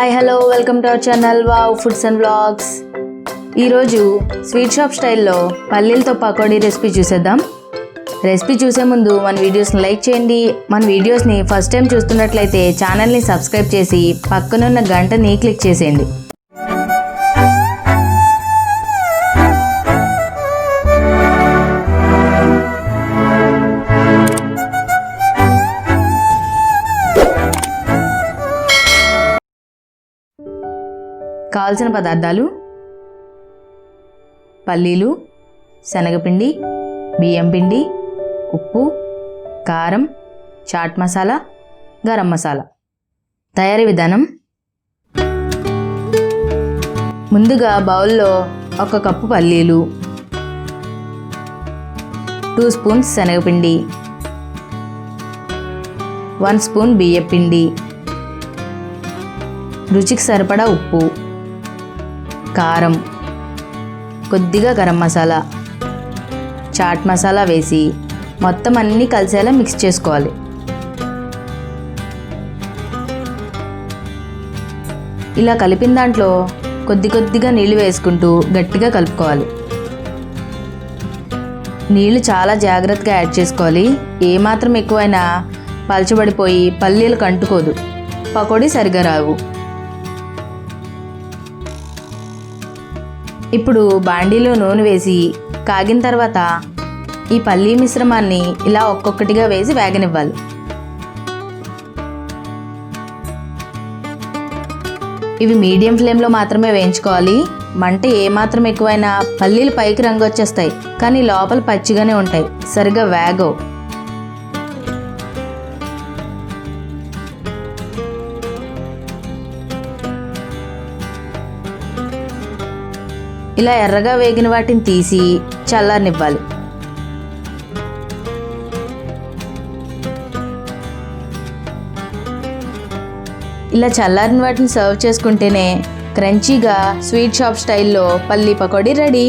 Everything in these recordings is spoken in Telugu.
Hi hello welcome to our channel wow foods and vlogs. ఈరోజు స్వీట్ షాప్ స్టైల్లో పల్లీలతో పకోడీ రెసిపీ చూసేద్దాం. రెసిపీ చూసే ముందు మన వీడియోస్ని లైక్ చేయండి. మన వీడియోస్ని ఫస్ట్ టైం చూస్తున్నట్లయితే ఛానల్ని సబ్స్క్రైబ్ చేసి పక్కనున్న గంటని క్లిక్ చేసేయండి. కావాల్సిన పదార్థాలు: పల్లీలు, శనగపిండి, బియ్యం పిండి, ఉప్పు, కారం, చాట్ మసాలా, గరం మసాలా. తయారీ విధానం: ముందుగా బౌల్లో 1 కప్పు పల్లీలు, 2 స్పూన్స్ శనగపిండి, 1 స్పూన్ బియ్యం పిండి, రుచికి సరిపడా ఉప్పు, కారం, కొద్దిగా గరం మసాలా, చాట్ మసాలా వేసి మొత్తం అన్నీ కలిసేలా మిక్స్ చేసుకోవాలి. ఇలా కలిపిన దాంట్లో కొద్దిగా నీళ్లు వేసుకుంటూ గట్టిగా కలుపుకోవాలి. నీళ్లు చాలా జాగ్రత్తగా యాడ్ చేసుకోవాలి. ఏమాత్రం ఎక్కువైనా పలచబడిపోయి పల్లీలకు అంటుకోదు, పకోడీ సరిగా రావు. ఇప్పుడు బాండీలో నూనె వేసి కాగిన తర్వాత ఈ పల్లీ మిశ్రమాన్ని ఇలా ఒక్కొక్కటిగా వేసి వేగనివ్వాలి. ఇవి మీడియం ఫ్లేమ్లో మాత్రమే వేయించుకోవాలి. మంట ఏమాత్రం ఎక్కువైనా పల్లీలు పైకి రంగు వచ్చేస్తాయి, కానీ లోపల పచ్చిగానే ఉంటాయి, సరిగా వేగవు. ఇలా ఎర్రగా వేగిన వాటిని తీసి చల్లారనివ్వాలి. ఇలా చల్లారిన వాటిని సర్వ్ చేసుకుంటేనే క్రంచీగా స్వీట్ షాప్ స్టైల్లో పల్లీ పకోడీ రెడీ.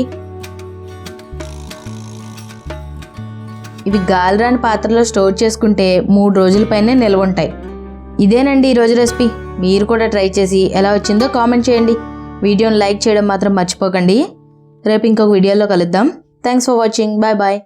ఇవి గాలిరాని పాత్రలో స్టోర్ చేసుకుంటే 3 రోజుల పైనే నిల్వ ఉంటాయి. ఇదేనండి ఈరోజు రెసిపీ. మీరు కూడా ట్రై చేసి ఎలా వచ్చిందో కామెంట్ చేయండి. వీడియోని లైక్ చేయడం మాత్రం మర్చిపోకండి. రేపు ఇంకొక వీడియోలో కలుద్దాం. Thanks for watching. Bye bye.